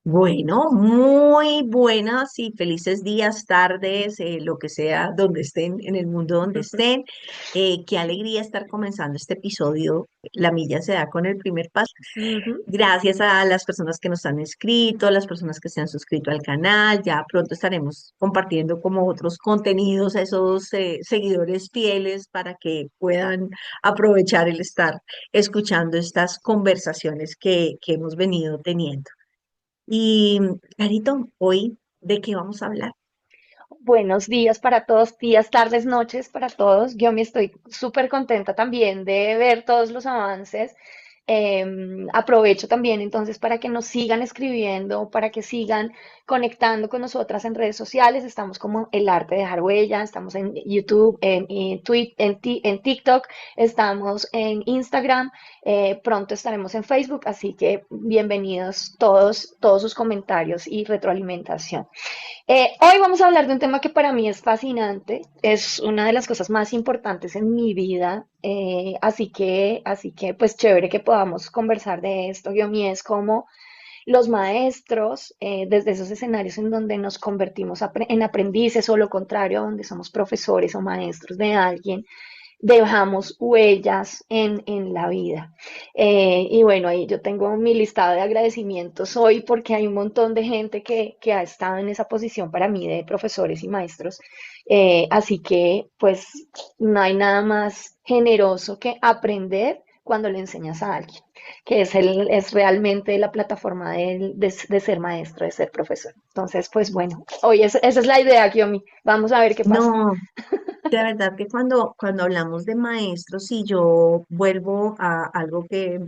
Bueno, muy buenas y felices días, tardes, lo que sea, donde estén, en el mundo donde estén. Qué alegría estar comenzando este episodio. La milla se da con el primer paso. Ujú. Gracias a las personas que nos han escrito, a las personas que se han suscrito al canal. Ya pronto estaremos compartiendo como otros contenidos a esos seguidores fieles para que puedan aprovechar el estar escuchando estas conversaciones que hemos venido teniendo. Y Carito, hoy, ¿de qué vamos a hablar? Buenos días para todos, días, tardes, noches para todos. Yo me estoy súper contenta también de ver todos los avances. Aprovecho también entonces para que nos sigan escribiendo, para que sigan conectando con nosotras en redes sociales. Estamos como El Arte de Dejar Huella, estamos en YouTube, en TikTok, estamos en Instagram, pronto estaremos en Facebook, así que bienvenidos todos sus comentarios y retroalimentación. Hoy vamos a hablar de un tema que para mí es fascinante, es una de las cosas más importantes en mi vida, así que pues chévere que podamos conversar de esto. Yomi, es como los maestros, desde esos escenarios en donde nos convertimos en aprendices o lo contrario, donde somos profesores o maestros de alguien, dejamos huellas en la vida. Y bueno, ahí yo tengo mi listado de agradecimientos hoy porque hay un montón de gente que ha estado en esa posición para mí de profesores y maestros. Así que pues no hay nada más generoso que aprender cuando le enseñas a alguien, que es realmente la plataforma de ser maestro, de ser profesor. Entonces, pues bueno, hoy esa es la idea, Kiomi. Vamos a ver qué pasa. No, de verdad que cuando hablamos de maestros y yo vuelvo a algo que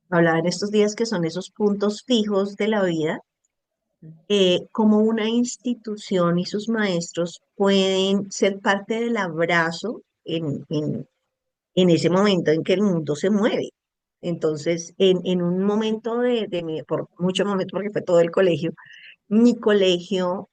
hablaba en estos días, que son esos puntos fijos de la vida, como una institución y sus maestros pueden ser parte del abrazo en ese momento en que el mundo se mueve. Entonces, en un momento por mucho momento, porque fue todo el colegio, mi colegio,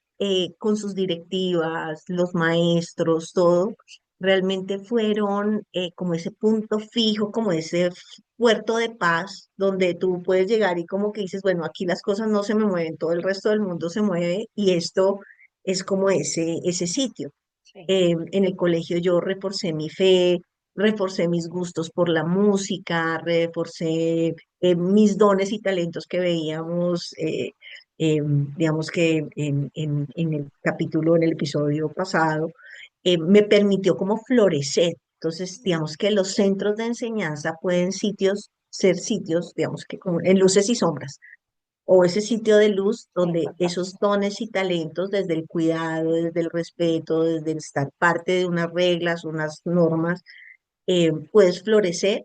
con sus directivas, los maestros, todo, realmente fueron como ese punto fijo, como ese puerto de paz, donde tú puedes llegar y como que dices, bueno, aquí las cosas no se me mueven, todo el resto del mundo se mueve y esto es como ese sitio. Sí. En el colegio yo reforcé mi fe, reforcé mis gustos por la música, reforcé mis dones y talentos que veíamos, digamos que en el capítulo, en el episodio pasado, me permitió como florecer. Entonces, digamos que los centros de enseñanza pueden ser sitios, digamos que como en luces y sombras o ese sitio de luz Sí, donde total. esos dones y talentos, desde el cuidado, desde el respeto, desde el estar parte de unas reglas, unas normas, puedes florecer,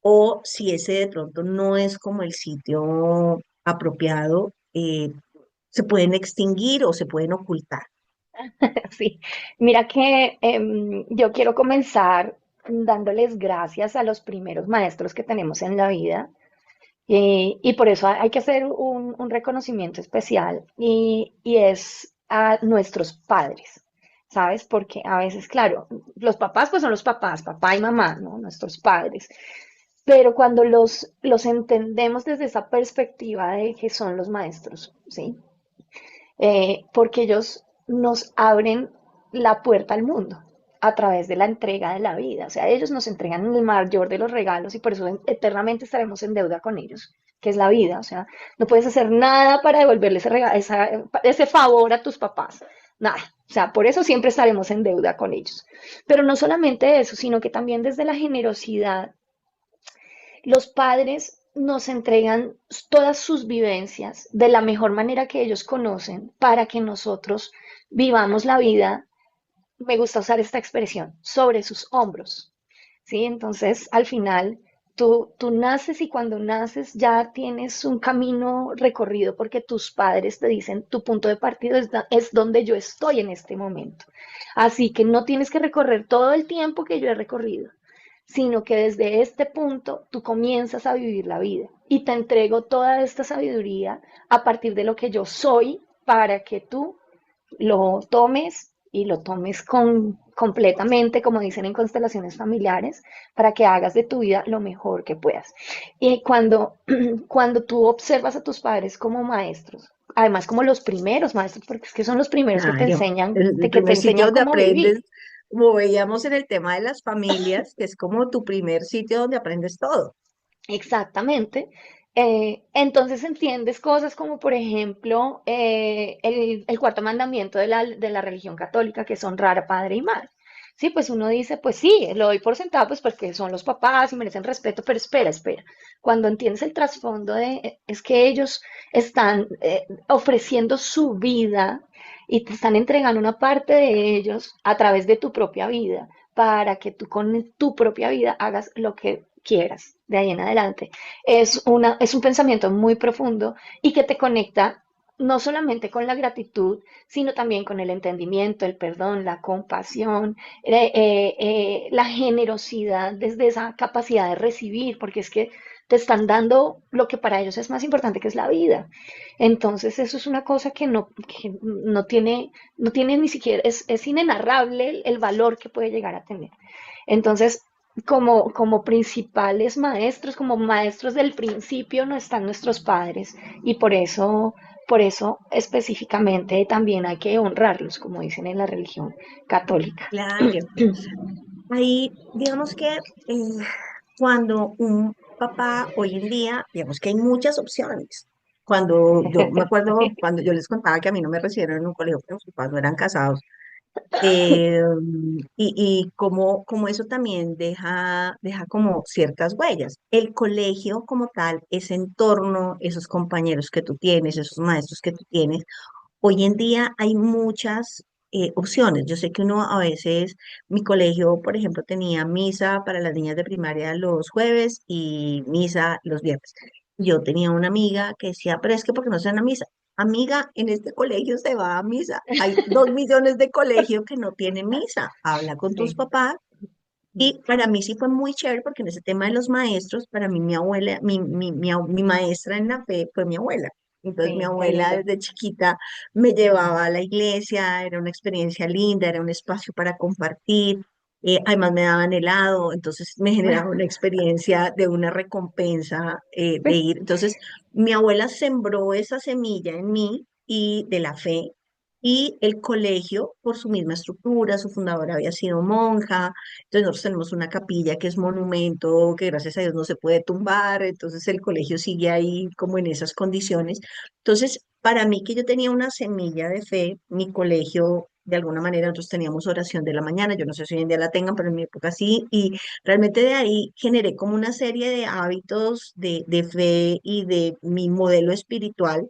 o si ese de pronto no es como el sitio apropiado, se pueden extinguir o se pueden ocultar. Sí, mira que yo quiero comenzar dándoles gracias a los primeros maestros que tenemos en la vida, y por eso hay que hacer un reconocimiento especial y es a nuestros padres, ¿sabes? Porque a veces, claro, los papás pues son los papás, papá y mamá, ¿no? Nuestros padres. Pero cuando los entendemos desde esa perspectiva de que son los maestros, ¿sí? Porque ellos nos abren la puerta al mundo a través de la entrega de la vida. O sea, ellos nos entregan el mayor de los regalos y por eso eternamente estaremos en deuda con ellos, que es la vida. O sea, no puedes hacer nada para devolverle ese favor a tus papás. Nada. O sea, por eso siempre estaremos en deuda con ellos. Pero no solamente eso, sino que también desde la generosidad los padres nos entregan todas sus vivencias de la mejor manera que ellos conocen para que nosotros vivamos la vida, me gusta usar esta expresión, sobre sus hombros. ¿Sí? Entonces, al final, tú naces y cuando naces ya tienes un camino recorrido porque tus padres te dicen, tu punto de partida es donde yo estoy en este momento. Así que no tienes que recorrer todo el tiempo que yo he recorrido, sino que desde este punto tú comienzas a vivir la vida y te entrego toda esta sabiduría a partir de lo que yo soy para que tú lo tomes y lo tomes completamente, como dicen en constelaciones familiares, para que hagas de tu vida lo mejor que puedas. Y cuando tú observas a tus padres como maestros, además como los primeros maestros, porque es que son los primeros que te Claro, enseñan, el que te primer sitio enseñan donde cómo vivir. aprendes, como veíamos en el tema de las familias, que es como tu primer sitio donde aprendes todo. Exactamente. Entonces entiendes cosas como, por ejemplo, el cuarto mandamiento de la religión católica, que es honrar a padre y madre. Sí, pues uno dice, pues sí, lo doy por sentado, pues porque son los papás y merecen respeto, pero espera, espera. Cuando entiendes el trasfondo es que ellos están ofreciendo su vida y te están entregando una parte de ellos a través de tu propia vida para que tú con tu propia vida hagas lo que quieras de ahí en adelante. Es un pensamiento muy profundo y que te conecta no solamente con la gratitud, sino también con el entendimiento, el perdón, la compasión, la generosidad desde esa capacidad de recibir, porque es que te están dando lo que para ellos es más importante, que es la vida. Entonces, eso es una cosa que no tiene ni siquiera, es inenarrable el valor que puede llegar a tener. Entonces, como principales maestros, como maestros del principio, no están nuestros padres y por eso específicamente también hay que honrarlos, como dicen en la religión católica. Claro. Ahí, digamos que cuando un papá hoy en día, digamos que hay muchas opciones. Cuando yo me acuerdo, cuando yo les contaba que a mí no me recibieron en un colegio, porque mis papás no eran casados, eh, y como eso también deja como ciertas huellas. El colegio como tal, ese entorno, esos compañeros que tú tienes, esos maestros que tú tienes, hoy en día hay muchas opciones. Yo sé que uno a veces, mi colegio, por ejemplo, tenía misa para las niñas de primaria los jueves y misa los viernes. Yo tenía una amiga que decía, pero es que porque no se van a misa. Amiga, en este colegio se va a misa. Hay 2 millones de colegios que no tienen misa. Habla con tus Sí. papás. Y para mí sí fue muy chévere porque en ese tema de los maestros, para mí mi abuela, mi maestra en la fe fue mi abuela. Entonces mi Sí, qué abuela lindo. desde chiquita me llevaba a la iglesia, era una experiencia linda, era un espacio para compartir, además me daban helado, entonces me generaba una experiencia de una recompensa de ir. Entonces mi abuela sembró esa semilla en mí y de la fe. Y el colegio, por su misma estructura, su fundadora había sido monja, entonces nosotros tenemos una capilla que es monumento, que gracias a Dios no se puede tumbar, entonces el colegio sigue ahí como en esas condiciones. Entonces, para mí que yo tenía una semilla de fe, mi colegio, de alguna manera nosotros teníamos oración de la mañana, yo no sé si hoy en día la tengan, pero en mi época sí, y realmente de ahí generé como una serie de hábitos de fe y de mi modelo espiritual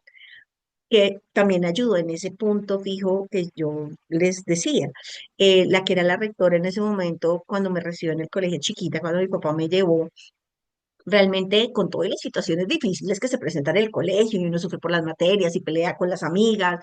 que también ayudó en ese punto fijo que yo les decía. La que era la rectora en ese momento, cuando me recibió en el colegio chiquita, cuando mi papá me llevó, realmente con todas las situaciones difíciles que se presentan en el colegio, y uno sufre por las materias y pelea con las amigas,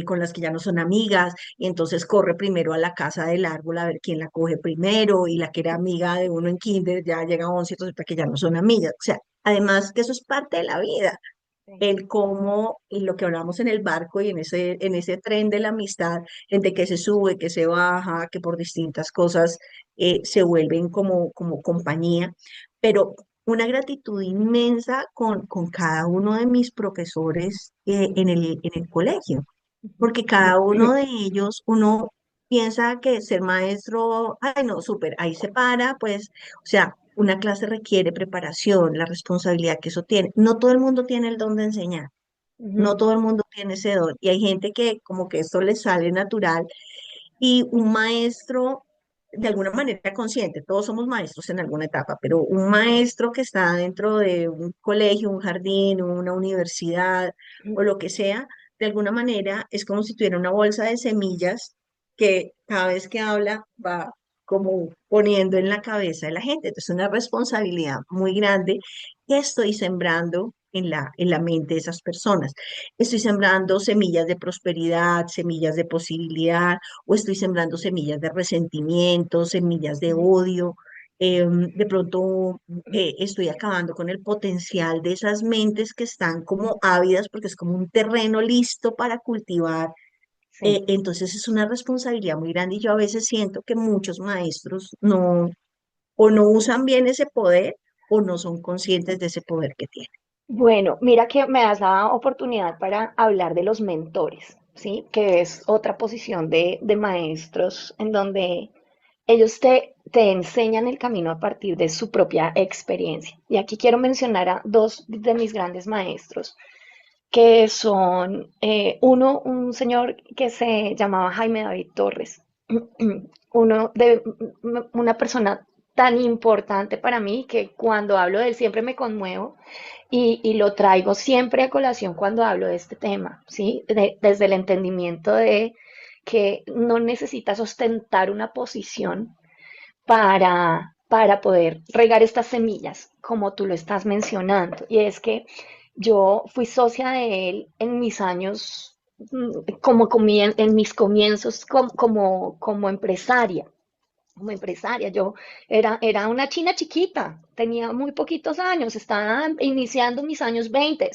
con las que ya no son amigas, y entonces corre primero a la casa del árbol a ver quién la coge primero, y la que era amiga de uno en kinder ya llega a 11, entonces para que ya no son amigas. O sea, además que eso es parte de la vida Sí. el cómo, y lo que hablamos en el barco y en ese tren de la amistad, entre que se sube, que se baja, que por distintas cosas se vuelven como compañía, pero una gratitud inmensa con cada uno de mis profesores en el colegio porque cada uno de ellos, uno piensa que ser maestro, ay no, súper, ahí se para, pues, o sea, una clase requiere preparación, la responsabilidad que eso tiene. No todo el mundo tiene el don de enseñar, no Ujú, todo el mundo tiene ese don, y hay gente que como que esto le sale natural, y un maestro, de alguna manera consciente, todos somos maestros en alguna etapa, pero un maestro que está dentro de un colegio, un jardín, una universidad o lo que sea, de alguna manera es como si tuviera una bolsa de semillas que cada vez que habla va como poniendo en la cabeza de la gente. Entonces, es una responsabilidad muy grande que estoy sembrando en la mente de esas personas. Estoy sembrando semillas de prosperidad, semillas de posibilidad, o estoy sembrando semillas de resentimiento, semillas de odio. De pronto estoy acabando con el potencial de esas mentes que están como ávidas porque es como un terreno listo para cultivar. sí. Entonces es una responsabilidad muy grande y yo a veces siento que muchos maestros no o no usan bien ese poder o no son conscientes de ese poder que tienen. Bueno, mira que me das la oportunidad para hablar de los mentores, ¿sí? Que es otra posición de maestros en donde ellos te enseñan el camino a partir de su propia experiencia. Y aquí quiero mencionar a dos de mis grandes maestros, que son uno, un señor que se llamaba Jaime David Torres, una persona tan importante para mí que cuando hablo de él siempre me conmuevo y lo traigo siempre a colación cuando hablo de este tema, ¿sí? Desde el entendimiento de que no necesitas ostentar una posición para poder regar estas semillas, como tú lo estás mencionando. Y es que yo fui socia de él en mis años, en mis comienzos como empresaria. Como empresaria, yo era una china chiquita, tenía muy poquitos años, estaba iniciando mis años 20.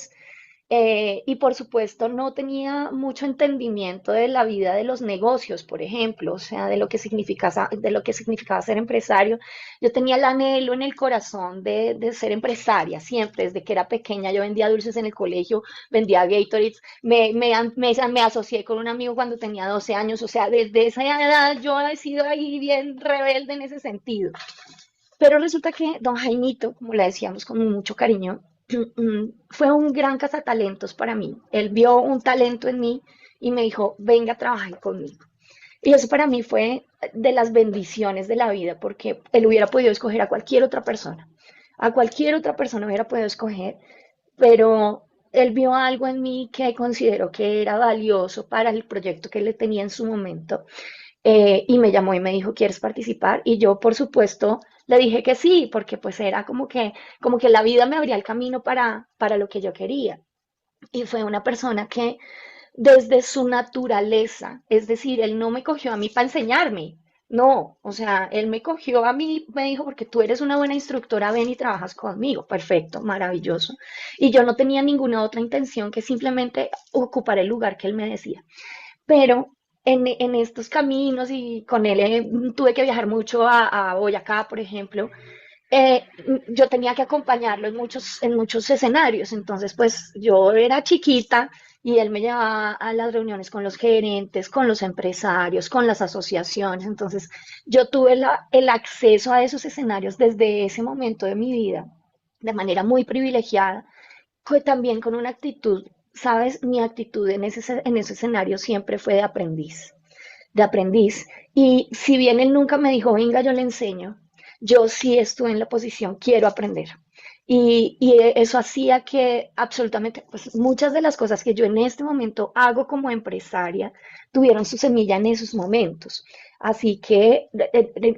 Y por supuesto no tenía mucho entendimiento de la vida de los negocios, por ejemplo, o sea, de lo que significaba ser empresario. Yo tenía el anhelo en el corazón de ser empresaria, siempre, desde que era pequeña. Yo vendía dulces en el colegio, vendía Gatorades, me asocié con un amigo cuando tenía 12 años, o sea, desde esa edad yo he sido ahí bien rebelde en ese sentido. Pero resulta que don Jaimito, como le decíamos con mucho cariño, fue un gran cazatalentos para mí. Él vio un talento en mí y me dijo, venga a trabajar conmigo. Y eso para mí fue de las bendiciones de la vida, porque él hubiera podido escoger a cualquier otra persona. A cualquier otra persona hubiera podido escoger, pero él vio algo en mí que consideró que era valioso para el proyecto que él tenía en su momento, y me llamó y me dijo, ¿quieres participar? Y yo, por supuesto, le dije que sí, porque pues era como que la vida me abría el camino para lo que yo quería. Y fue una persona que desde su naturaleza, es decir, él no me cogió a mí para enseñarme, no, o sea, él me cogió a mí, me dijo, porque tú eres una buena instructora, ven y trabajas conmigo, perfecto, maravilloso. Y yo no tenía ninguna otra intención que simplemente ocupar el lugar que él me decía. Pero en estos caminos y con él tuve que viajar mucho a Boyacá, por ejemplo. Yo tenía que acompañarlo en muchos escenarios. Entonces, pues yo era chiquita y él me llevaba a las reuniones con los gerentes, con los empresarios, con las asociaciones. Entonces, yo tuve el acceso a esos escenarios desde ese momento de mi vida de manera muy privilegiada, también con una actitud, sabes, mi actitud en ese escenario siempre fue de aprendiz. Y si bien él nunca me dijo, venga, yo le enseño, yo sí estuve en la posición, quiero aprender. Y eso hacía que absolutamente, pues muchas de las cosas que yo en este momento hago como empresaria tuvieron su semilla en esos momentos. Así que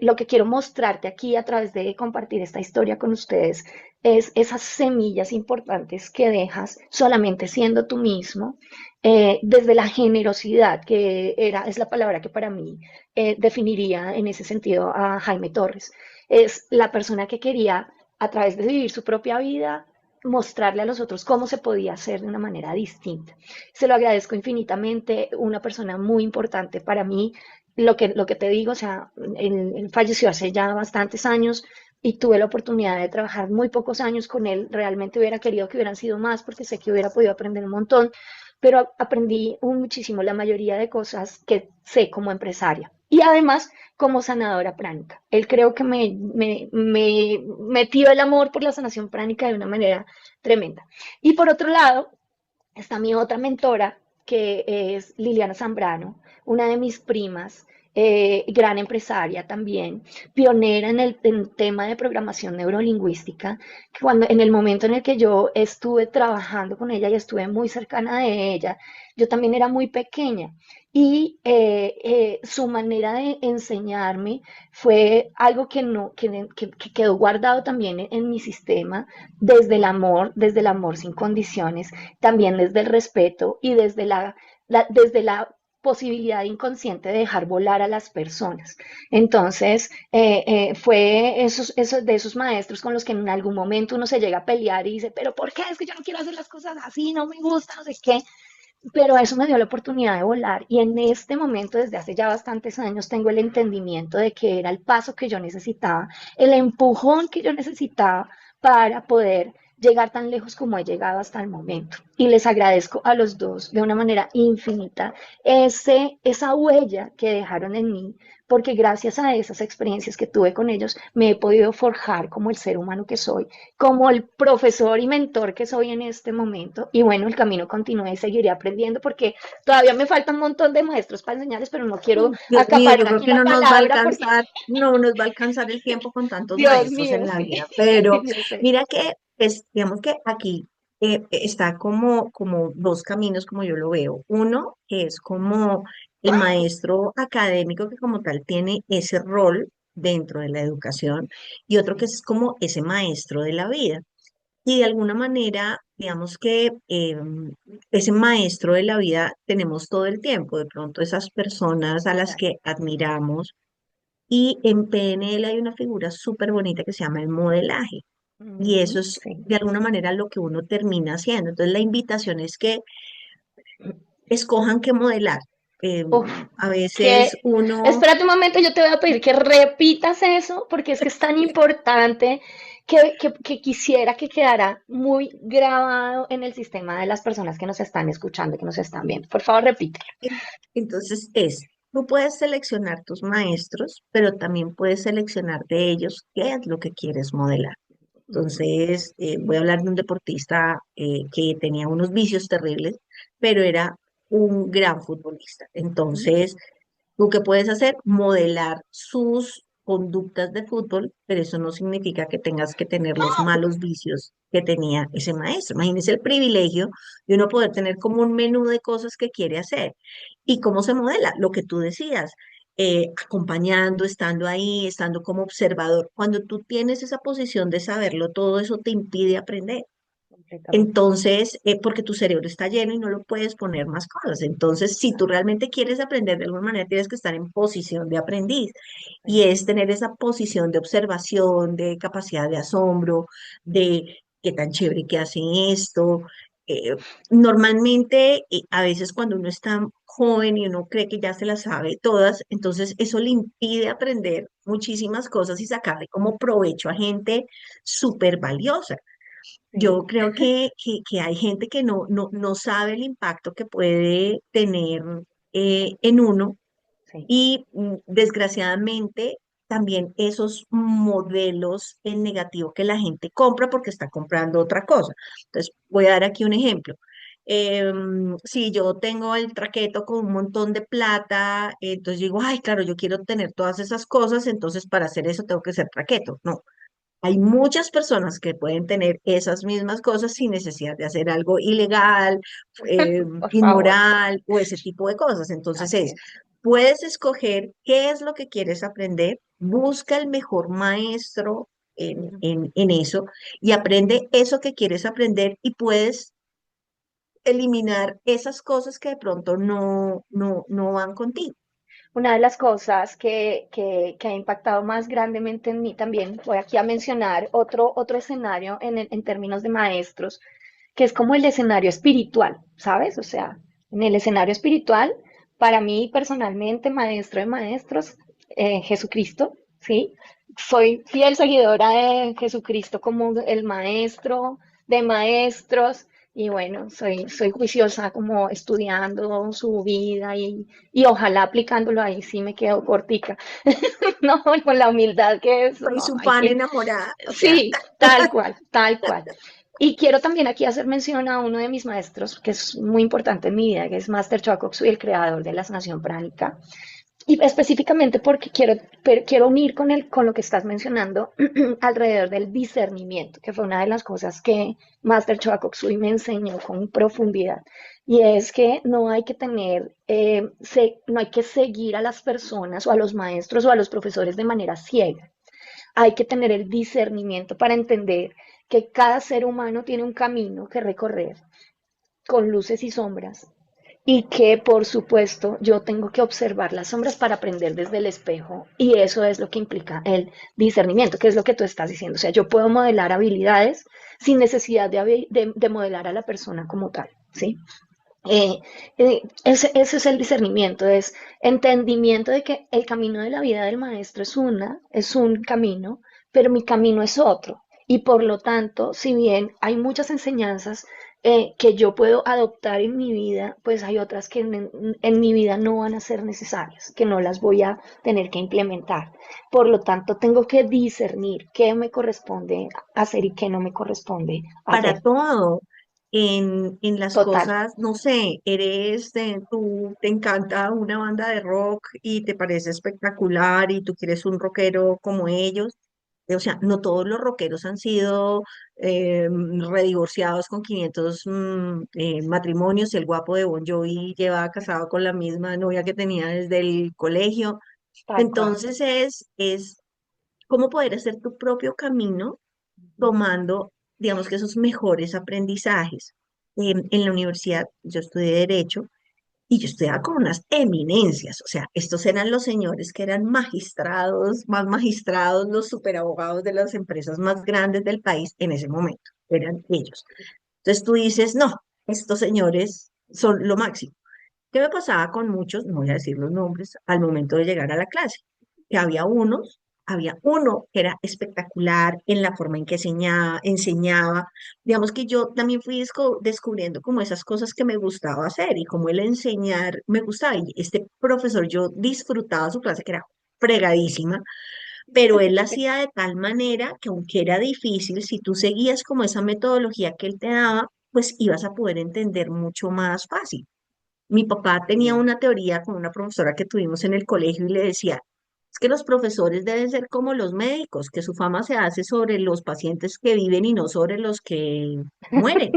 lo que quiero mostrarte aquí a través de compartir esta historia con ustedes es esas semillas importantes que dejas solamente siendo tú mismo, desde la generosidad, es la palabra que para mí definiría en ese sentido a Jaime Torres. Es la persona que quería, a través de vivir su propia vida, mostrarle a los otros cómo se podía hacer de una manera distinta. Se lo agradezco infinitamente, una persona muy importante para mí. Lo que te digo, o sea, él falleció hace ya bastantes años y tuve la oportunidad de trabajar muy pocos años con él. Realmente hubiera querido que hubieran sido más porque sé que hubiera podido aprender un montón, pero aprendí muchísimo la mayoría de cosas que sé como empresaria. Y además como sanadora pránica. Él creo que me metió el amor por la sanación pránica de una manera tremenda. Y por otro lado, está mi otra mentora, que es Liliana Zambrano, una de mis primas, gran empresaria también, pionera en el tema de programación neurolingüística, que en el momento en el que yo estuve trabajando con ella y estuve muy cercana de ella, yo también era muy pequeña y su manera de enseñarme fue algo que, no, que quedó guardado también en mi sistema desde el amor sin condiciones, también desde el respeto y desde la posibilidad inconsciente de dejar volar a las personas. Entonces, fue de esos maestros con los que en algún momento uno se llega a pelear y dice, pero ¿por qué? Es que yo no quiero hacer las cosas así, no me gusta, no sé qué. Pero eso me dio la oportunidad de volar y en este momento, desde hace ya bastantes años, tengo el entendimiento de que era el paso que yo necesitaba, el empujón que yo necesitaba para poder llegar tan lejos como he llegado hasta el momento. Y les agradezco a los dos de una manera infinita esa huella que dejaron en mí, porque gracias a esas experiencias que tuve con ellos me he podido forjar como el ser humano que soy, como el profesor y mentor que soy en este momento. Y bueno, el camino continúa y seguiré aprendiendo porque todavía me falta un montón de maestros para enseñarles, pero no quiero Dios mío, yo acaparar creo aquí que la no nos va a palabra porque, alcanzar, no nos va a alcanzar el tiempo con tantos Dios maestros en mío, la sí, vida, pero yo sé. mira que, digamos que aquí está como dos caminos como yo lo veo. Uno que es como el maestro académico que como tal tiene ese rol dentro de la educación y otro que Sí, es como ese maestro de la vida. Y de alguna manera, digamos que ese maestro de la vida tenemos todo el tiempo, de pronto esas personas a las total. que admiramos. Y en PNL hay una figura súper bonita que se llama el modelaje. Y eso Ujú, es sí. de alguna manera lo que uno termina haciendo. Entonces la invitación es que escojan qué modelar. Eh, Uf, a veces que, uno, espérate un momento, yo te voy a pedir que repitas eso, porque es que es tan importante que quisiera que quedara muy grabado en el sistema de las personas que nos están escuchando, que nos están viendo. Por favor, repítelo. entonces tú puedes seleccionar tus maestros, pero también puedes seleccionar de ellos qué es lo que quieres modelar. Ujú, Entonces, voy a hablar de un deportista que tenía unos vicios terribles, pero era un gran futbolista. ujú. Entonces, ¿tú qué puedes hacer? Modelar sus conductas de fútbol, pero eso no significa que tengas que tener los malos vicios que tenía ese maestro. Imagínese el privilegio de uno poder tener como un menú de cosas que quiere hacer. ¿Y cómo se modela? Lo que tú decías, acompañando, estando ahí, estando como observador. Cuando tú tienes esa posición de saberlo, todo eso te impide aprender. Completamente. Entonces, porque tu cerebro está lleno y no lo puedes poner más cosas. Entonces, si tú realmente quieres aprender de alguna manera, tienes que estar en posición de aprendiz y Sí. es tener esa posición de observación, de capacidad de asombro, de qué tan chévere que hacen esto. Eh, Normalmente, a veces cuando uno está joven y uno cree que ya se las sabe todas, entonces eso le impide aprender muchísimas cosas y sacarle como provecho a gente súper valiosa. Sí, Yo creo que hay gente que no sabe el impacto que puede tener en uno sí. y desgraciadamente también esos modelos en negativo que la gente compra porque está comprando otra cosa. Entonces, voy a dar aquí un ejemplo. Si yo tengo el traqueto con un montón de plata, entonces digo, ay, claro, yo quiero tener todas esas cosas, entonces para hacer eso tengo que ser traqueto. No, hay muchas personas que pueden tener esas mismas cosas sin necesidad de hacer algo ilegal, Por favor. inmoral o ese tipo de cosas. Entonces Así es. puedes escoger qué es lo que quieres aprender, busca el mejor maestro Ujú. en eso y aprende eso que quieres aprender y puedes eliminar esas cosas que de pronto no van contigo. Una de las cosas que ha impactado más grandemente en mí también, voy aquí a mencionar otro escenario en términos de maestros, que es como el escenario espiritual, ¿sabes? O sea, en el escenario espiritual, para mí personalmente, maestro de maestros, Jesucristo, ¿sí? Soy fiel seguidora de Jesucristo como el maestro de maestros. Y bueno, soy juiciosa como estudiando su vida y ojalá aplicándolo ahí sí me quedo cortica. No, con la humildad que es, Soy no, su hay fan que, enamorada, o sea, sí, tal cual, tal cual. Y quiero también aquí hacer mención a uno de mis maestros, que es muy importante en mi vida, que es Master Choa Kok Sui, el creador de la sanación pránica. Y específicamente porque quiero unir con lo que estás mencionando alrededor del discernimiento, que fue una de las cosas que Master Choa Kok Sui me enseñó con profundidad. Y es que no hay que tener, no hay que seguir a las personas o a los maestros o a los profesores de manera ciega. Hay que tener el discernimiento para entender que cada ser humano tiene un camino que recorrer con luces y sombras y que por supuesto yo tengo que observar las sombras para aprender desde el espejo y eso es lo que implica el discernimiento, que es lo que tú estás diciendo. O sea, yo puedo modelar habilidades sin necesidad de modelar a la persona como tal, ¿sí? Ese es el discernimiento, es entendimiento de que el camino de la vida del maestro es un camino, pero mi camino es otro. Y por lo tanto, si bien hay muchas enseñanzas que yo puedo adoptar en mi vida, pues hay otras que en mi vida no van a ser necesarias, que no las voy a tener que implementar. Por lo tanto, tengo que discernir qué me corresponde hacer y qué no me corresponde para hacer. todo. En las Total, cosas, no sé, tú te encanta una banda de rock y te parece espectacular y tú quieres un rockero como ellos. O sea, no todos los rockeros han sido redivorciados con 500 matrimonios. El guapo de Bon Jovi lleva casado con la misma novia que tenía desde el colegio. tal cual. Entonces es cómo poder hacer tu propio camino Ujú. tomando, digamos que esos mejores aprendizajes. En la universidad yo estudié Derecho y yo estudiaba con unas eminencias, o sea, estos eran los señores que eran magistrados, más magistrados, los superabogados de las empresas más grandes del país en ese momento, eran ellos. Entonces tú dices, no, estos señores son lo máximo. ¿Qué me pasaba con muchos? No voy a decir los nombres, al momento de llegar a la clase, que había uno que era espectacular en la forma en que enseñaba. Digamos que yo también fui descubriendo como esas cosas que me gustaba hacer y como el enseñar me gustaba. Y este profesor, yo disfrutaba su clase, que era fregadísima, pero él la hacía de tal manera que aunque era difícil, si tú seguías como esa metodología que él te daba, pues ibas a poder entender mucho más fácil. Mi papá tenía Sí. una teoría con una profesora que tuvimos en el colegio y le decía, es que los profesores deben ser como los médicos, que su fama se hace sobre los pacientes que viven y no sobre los que mueren.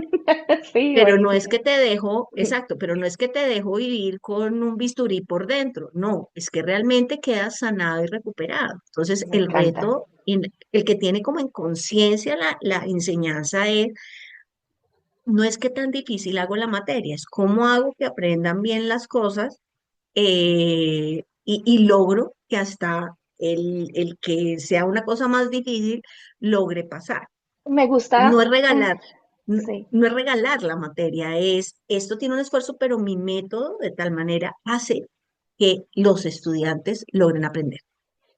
Sí, Pero no es buenísimo. que te dejo, exacto, pero no es que te dejo vivir con un bisturí por dentro, no, es que realmente quedas sanado y recuperado. Entonces, Me el encanta. reto, el que tiene como en conciencia la enseñanza es no es que tan difícil hago la materia, es cómo hago que aprendan bien las cosas y logro que hasta el que sea una cosa más difícil logre pasar. Me No gusta, es regalar, no, sí. no es regalar la materia, es esto tiene un esfuerzo, pero mi método de tal manera hace que los estudiantes logren aprender.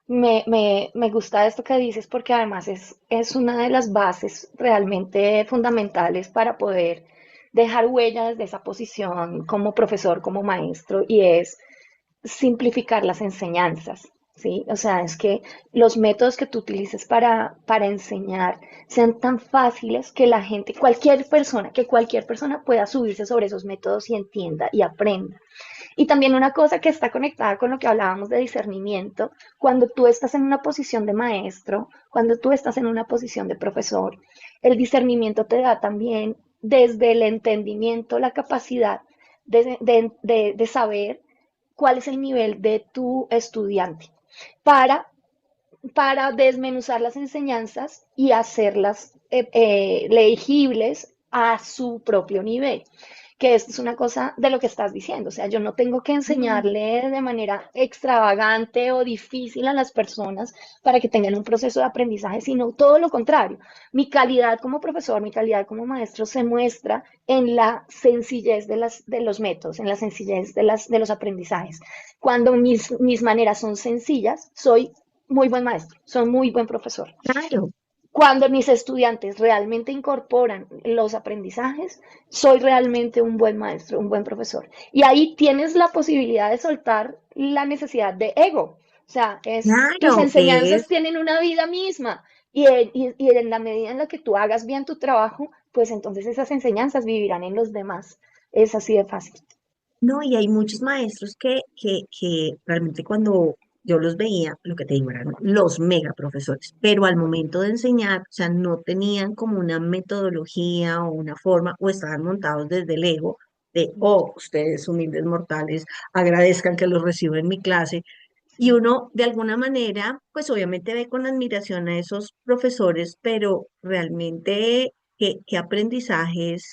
Me gusta esto que dices porque además es una de las bases realmente fundamentales para poder dejar huella desde esa posición como profesor, como maestro, y es simplificar las enseñanzas, ¿sí? O sea, es que los métodos que tú utilices para enseñar sean tan fáciles que la gente, cualquier persona pueda subirse sobre esos métodos y entienda y aprenda. Y también una cosa que está conectada con lo que hablábamos de discernimiento, cuando tú estás en una posición de maestro, cuando tú estás en una posición de profesor, el discernimiento te da también desde el entendimiento la capacidad de saber cuál es el nivel de tu estudiante para, para desmenuzar las enseñanzas y hacerlas legibles a su propio nivel, que esto es una cosa de lo que estás diciendo. O sea, yo no tengo que Mm, enseñarle de manera extravagante o difícil a las personas para que tengan un proceso de aprendizaje, sino todo lo contrario. Mi calidad como profesor, mi calidad como maestro se muestra en la sencillez de los métodos, en la sencillez de los aprendizajes. Cuando mis maneras son sencillas, soy muy buen maestro, soy muy buen profesor. claro. Cuando mis estudiantes realmente incorporan los aprendizajes, soy realmente un buen maestro, un buen profesor. Y ahí tienes la posibilidad de soltar la necesidad de ego. O sea, tus Claro, enseñanzas tienen una vida misma y en la medida en la que tú hagas bien tu trabajo, pues entonces esas enseñanzas vivirán en los demás. Es así de fácil. no, y hay muchos maestros que realmente cuando yo los veía, lo que te digo eran los mega profesores, pero al momento de enseñar, o sea, no tenían como una metodología o una forma, o estaban montados desde el ego de, oh, ustedes humildes mortales, agradezcan que los recibo en mi clase. Y uno, de alguna manera, pues obviamente ve con admiración a esos profesores, pero realmente, ¿qué aprendizajes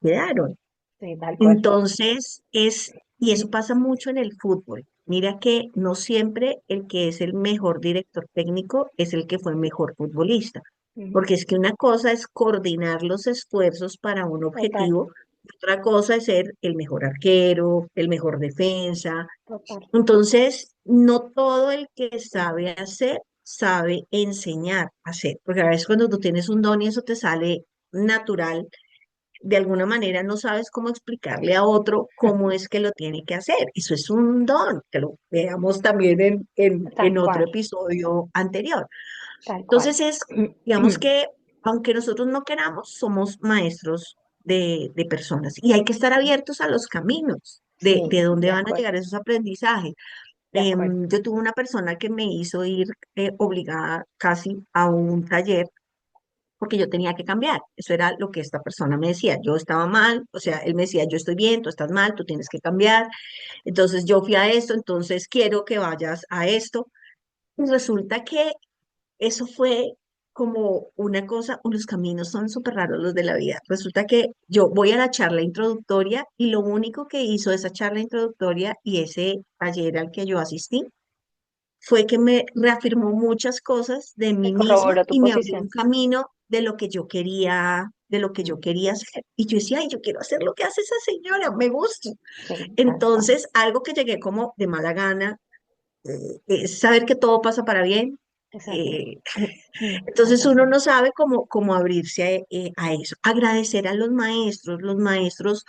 quedaron? Sí, tal cual. Entonces, y eso pasa mucho en el fútbol. Mira que no siempre el que es el mejor director técnico es el que fue mejor futbolista, Ujú. porque es que una cosa es coordinar los esfuerzos para un Total, objetivo, otra cosa es ser el mejor arquero, el mejor defensa. total. Entonces, no todo el que sabe hacer sabe enseñar a hacer, porque a veces cuando tú tienes un don y eso te sale natural, de alguna manera no sabes cómo explicarle a otro cómo es que lo tiene que hacer. Eso es un don, que lo veamos también en Tal otro cual, episodio anterior. tal cual. Entonces digamos que, aunque nosotros no queramos, somos maestros de personas y hay que estar abiertos a los caminos Sí, de dónde de van a acuerdo, llegar esos aprendizajes. de acuerdo. Yo tuve una persona que me hizo ir obligada casi a un taller porque yo tenía que cambiar. Eso era lo que esta persona me decía. Yo estaba mal, o sea, él me decía, yo estoy bien, tú estás mal, tú tienes que cambiar. Entonces yo fui a esto, entonces quiero que vayas a esto. Y resulta que eso fue como una cosa, los caminos son súper raros los de la vida. Resulta que yo voy a la charla introductoria y lo único que hizo esa charla introductoria y ese taller al que yo asistí fue que me reafirmó muchas cosas de Te mí misma corroboró tu y me abrió un posición. camino de lo que yo quería, de lo que Mm, yo quería hacer. Y yo decía, ay, yo quiero hacer lo que hace esa señora, me gusta. sí, tal cual. Entonces, algo que llegué como de mala gana, es saber que todo pasa para bien. Es así. eh, Es entonces uno así. no sabe cómo abrirse a eso. Agradecer a los maestros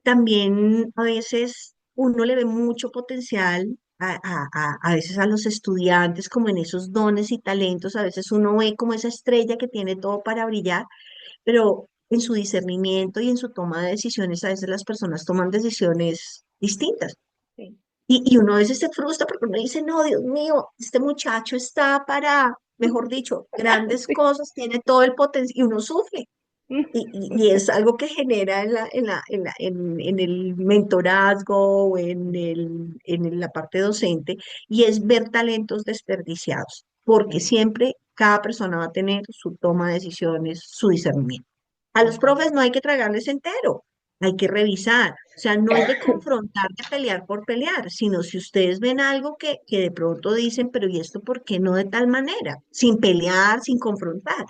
también a veces uno le ve mucho potencial a veces a los estudiantes como en esos dones y talentos, a veces uno ve como esa estrella que tiene todo para brillar, pero en su discernimiento y en su toma de decisiones, a veces las personas toman decisiones distintas. Sí. Y uno a veces se frustra porque uno dice, no, Dios mío, este muchacho está para, mejor dicho, grandes Sí. cosas, tiene todo el potencial y uno sufre. Y es algo que genera en el mentorazgo o la parte docente, y es ver talentos desperdiciados, porque Sí, siempre cada persona va a tener su toma de decisiones, su discernimiento. A tal los cual. profes no hay que tragarles entero, hay que revisar, o sea, no es de confrontar, de pelear por pelear, sino si ustedes ven algo que de pronto dicen, pero ¿y esto por qué no de tal manera? Sin pelear, sin confrontar.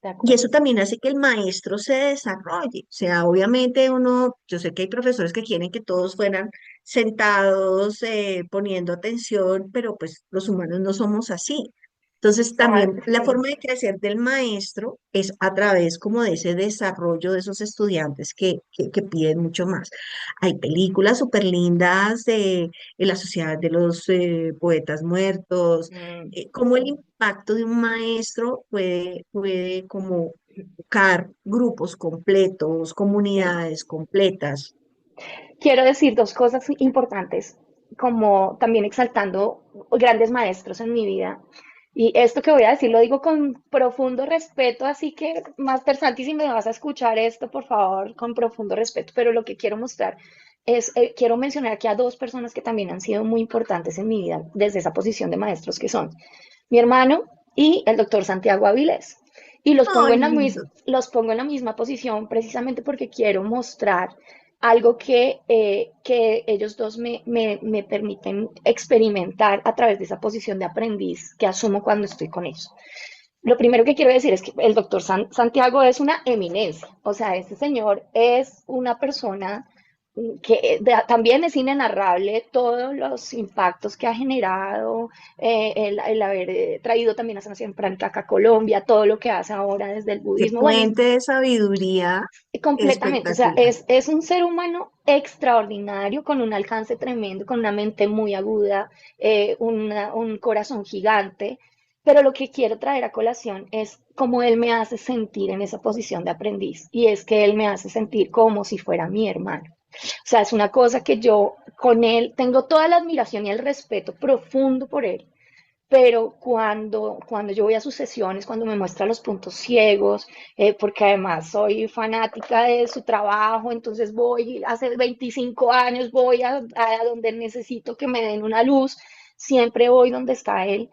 De Y acuerdo. eso también hace que el maestro se desarrolle. O sea, obviamente uno, yo sé que hay profesores que quieren que todos fueran sentados, poniendo atención, pero pues los humanos no somos así. Entonces Ah, también la sí. forma de crecer del maestro es a través como de ese desarrollo de esos estudiantes que piden mucho más. Hay películas súper lindas de la Sociedad de los Poetas Muertos, Mm, cómo el impacto de un maestro puede como tocar grupos completos, sí. comunidades completas. Quiero decir dos cosas importantes, como también exaltando grandes maestros en mi vida. Y esto que voy a decir lo digo con profundo respeto, así que, Master Santi, si me vas a escuchar esto, por favor, con profundo respeto. Pero lo que quiero mostrar es, quiero mencionar aquí a dos personas que también han sido muy importantes en mi vida desde esa posición de maestros, que son mi hermano y el doctor Santiago Avilés. Y Ay, lindo. los pongo en la misma posición precisamente porque quiero mostrar algo que ellos dos me permiten experimentar a través de esa posición de aprendiz que asumo cuando estoy con ellos. Lo primero que quiero decir es que el doctor Santiago es una eminencia, o sea, este señor es una persona que también es inenarrable todos los impactos que ha generado, el haber traído también a Sanación Franca acá a Colombia, todo lo que hace ahora desde el Qué budismo, bueno, fuente de sabiduría completamente, o sea, espectacular. es un ser humano extraordinario, con un alcance tremendo, con una mente muy aguda, un corazón gigante, pero lo que quiero traer a colación es cómo él me hace sentir en esa posición de aprendiz, y es que él me hace sentir como si fuera mi hermano. O sea, es una cosa que yo con él tengo toda la admiración y el respeto profundo por él, pero cuando yo voy a sus sesiones, cuando me muestra los puntos ciegos, porque además soy fanática de su trabajo, entonces voy, hace 25 años voy a donde necesito que me den una luz, siempre voy donde está él,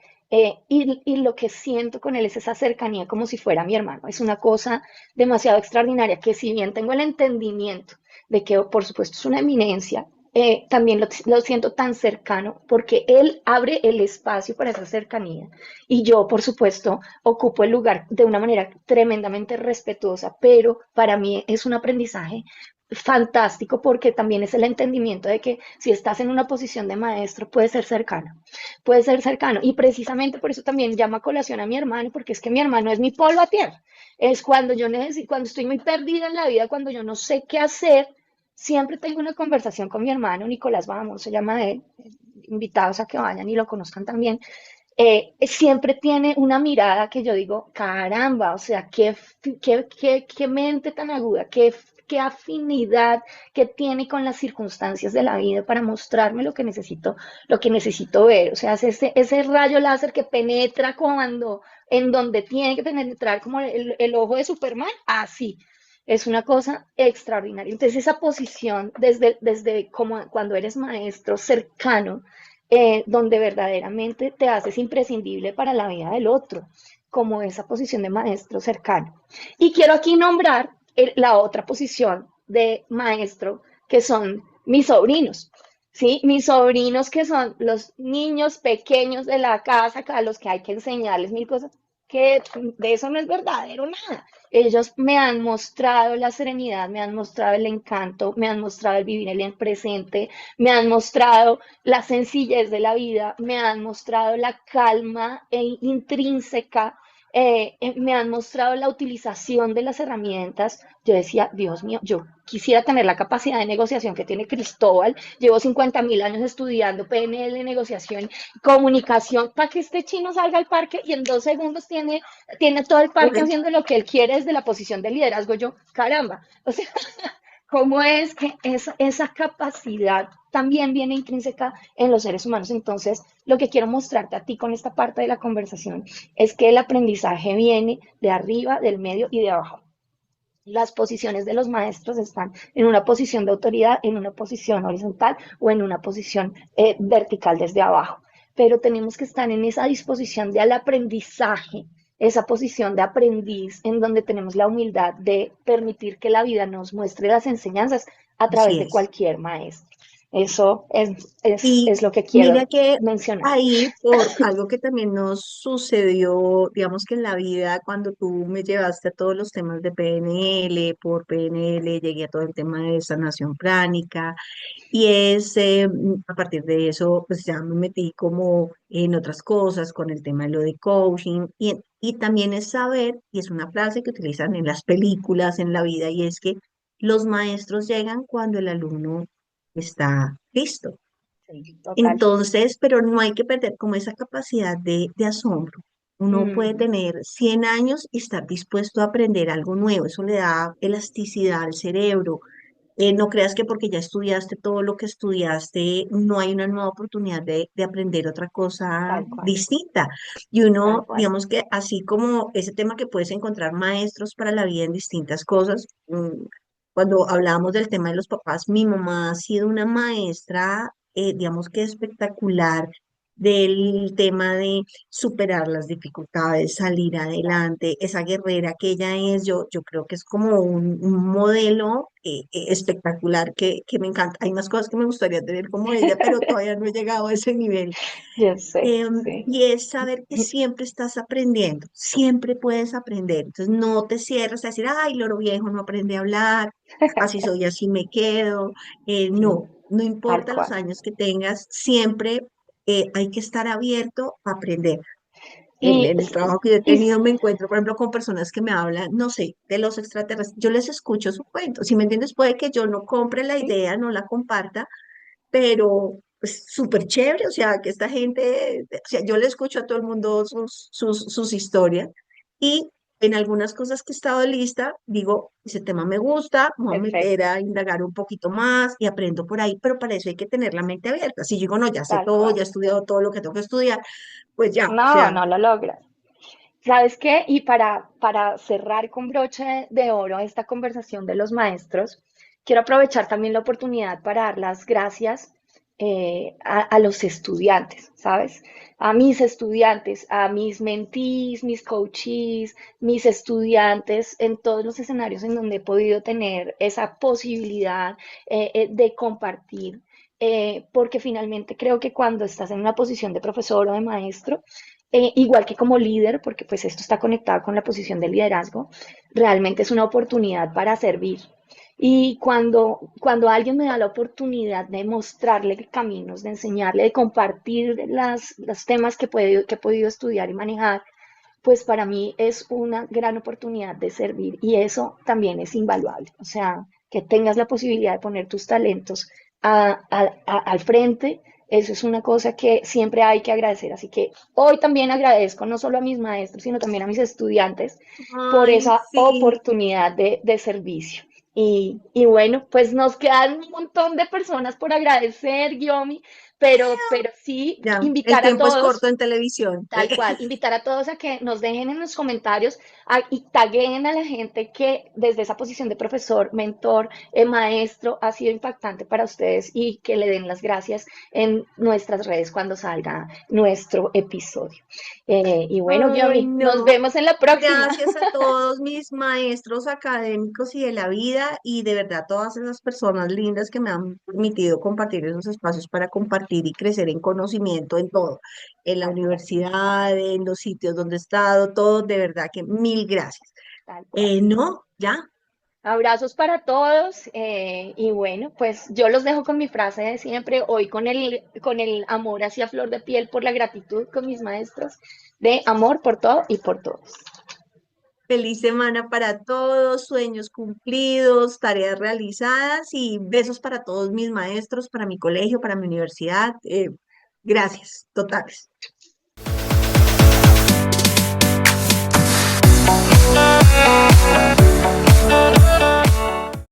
y lo que siento con él es esa cercanía como si fuera mi hermano. Es una cosa demasiado extraordinaria que si bien tengo el entendimiento de que por supuesto es una eminencia, también lo siento tan cercano porque él abre el espacio para esa cercanía y yo, por supuesto, ocupo el lugar de una manera tremendamente respetuosa, pero para mí es un aprendizaje fantástico porque también es el entendimiento de que si estás en una posición de maestro, puede ser cercano. Y precisamente por eso también llamo a colación a mi hermano, porque es que mi hermano es mi polo a tierra. Es cuando yo necesito, cuando estoy muy perdida en la vida, cuando yo no sé qué hacer, siempre tengo una conversación con mi hermano, Nicolás Vamos, se llama él, invitados a que vayan y lo conozcan también. Siempre tiene una mirada que yo digo, caramba, o sea, qué mente tan aguda, qué afinidad que tiene con las circunstancias de la vida para mostrarme lo que necesito ver. O sea, es ese rayo láser que penetra cuando, en donde tiene que penetrar como el ojo de Superman, así. Es una cosa extraordinaria. Entonces, esa posición desde como cuando eres maestro cercano, donde verdaderamente te haces imprescindible para la vida del otro, como esa posición de maestro cercano. Y quiero aquí nombrar la otra posición de maestro, que son mis sobrinos. ¿Sí? Mis sobrinos que son los niños pequeños de la casa, a los que hay que enseñarles mil cosas, que de eso no es verdadero nada. Ellos me han mostrado la serenidad, me han mostrado el encanto, me han mostrado el vivir en el presente, me han mostrado la sencillez de la vida, me han mostrado la calma intrínseca, me han mostrado la utilización de las herramientas. Yo decía, Dios mío, yo quisiera tener la capacidad de negociación que tiene Cristóbal. Llevo 50.000 años estudiando PNL, negociación, comunicación, para que este chino salga al parque y en 2 segundos tiene todo el parque Correcto. haciendo lo que él quiere desde la posición de liderazgo. Yo, caramba, o sea, ¿cómo es que esa capacidad también viene intrínseca en los seres humanos? Entonces, lo que quiero mostrarte a ti con esta parte de la conversación es que el aprendizaje viene de arriba, del medio y de abajo. Las posiciones de los maestros están en una posición de autoridad, en una posición horizontal o en una posición vertical desde abajo. Pero tenemos que estar en esa disposición de al aprendizaje, esa posición de aprendiz en donde tenemos la humildad de permitir que la vida nos muestre las enseñanzas a través Así de es. cualquier maestro. Eso Y es lo que mira quiero que mencionar. ahí, por algo que también nos sucedió, digamos que en la vida, cuando tú me llevaste a todos los temas de PNL, por PNL llegué a todo el tema de sanación pránica, y a partir de eso, pues ya me metí como en otras cosas, con el tema de lo de coaching, y también es saber, y es una frase que utilizan en las películas, en la vida, y es que los maestros llegan cuando el alumno está listo. Sí, total. Entonces, pero no hay que perder como esa capacidad de asombro. Uno puede Mm, tener 100 años y estar dispuesto a aprender algo nuevo. Eso le da elasticidad al cerebro. No creas que porque ya estudiaste todo lo que estudiaste, no hay una nueva oportunidad de aprender otra cosa tal cual, distinta. Y tal uno, cual. digamos que así como ese tema que puedes encontrar maestros para la vida en distintas cosas, cuando hablábamos del tema de los papás, mi mamá ha sido una maestra, digamos que espectacular del tema de superar las dificultades, salir adelante, esa guerrera que ella es, yo creo que es como un modelo espectacular que me encanta. Hay más cosas que me gustaría tener como ella, pero todavía no he llegado a ese nivel. Yo sé, sí. Y es saber que siempre estás aprendiendo, siempre puedes aprender. Entonces no te cierres a decir, ay, loro viejo, no aprende a hablar, así soy, así me quedo. Sí, No, no tal importa los cual. años que tengas, siempre hay que estar abierto a aprender. Y, En el trabajo que yo he y, tenido me encuentro, por ejemplo, con personas que me hablan, no sé, de los extraterrestres. Yo les escucho su cuento. Si me entiendes, puede que yo no compre la sí, idea, no la comparta, pero pues súper chévere, o sea, que esta gente, o sea, yo le escucho a todo el mundo sus historias y en algunas cosas que he estado lista, digo, ese tema me gusta, me voy a meter perfecto, a indagar un poquito más y aprendo por ahí, pero para eso hay que tener la mente abierta. Si yo digo, no, ya sé tal todo, cual. ya he estudiado todo lo que tengo que estudiar, pues ya, o No, sea, no lo logras. ¿Sabes qué? Y para cerrar con broche de oro esta conversación de los maestros, quiero aprovechar también la oportunidad para dar las gracias a los estudiantes, ¿sabes? A mis estudiantes, a mis mentees, mis coaches, mis estudiantes en todos los escenarios en donde he podido tener esa posibilidad de compartir. Porque finalmente creo que cuando estás en una posición de profesor o de maestro, igual que como líder, porque pues esto está conectado con la posición de liderazgo, realmente es una oportunidad para servir. Y cuando alguien me da la oportunidad de mostrarle caminos, de enseñarle, de compartir los temas que he podido estudiar y manejar, pues para mí es una gran oportunidad de servir y eso también es invaluable. O sea, que tengas la posibilidad de poner tus talentos al frente, eso es una cosa que siempre hay que agradecer. Así que hoy también agradezco no solo a mis maestros, sino también a mis estudiantes por Ay, esa sí, oportunidad de servicio. Y bueno, pues nos quedan un montón de personas por agradecer, Guiomi, pero sí ya, el invitar a tiempo es corto todos. en televisión. Tal cual, invitar a todos a que nos dejen en los comentarios y taguen a la gente que desde esa posición de profesor, mentor, maestro ha sido impactante para ustedes y que le den las gracias en nuestras redes cuando salga nuestro episodio. Y bueno, Ay, Yomi, nos no. vemos en la próxima. Gracias a todos mis maestros académicos y de la vida y de verdad todas esas personas lindas que me han permitido compartir esos espacios para compartir y crecer en conocimiento en todo, en la Tal cual, universidad, en los sitios donde he estado, todo, de verdad que mil gracias. tal cual. No, ya, Abrazos para todos y bueno, pues yo los dejo con mi frase de siempre, hoy con el amor hacia flor de piel por la gratitud con mis maestros, de amor por todo y por todos. feliz semana para todos, sueños cumplidos, tareas realizadas y besos para todos mis maestros, para mi colegio, para mi universidad. Gracias, totales.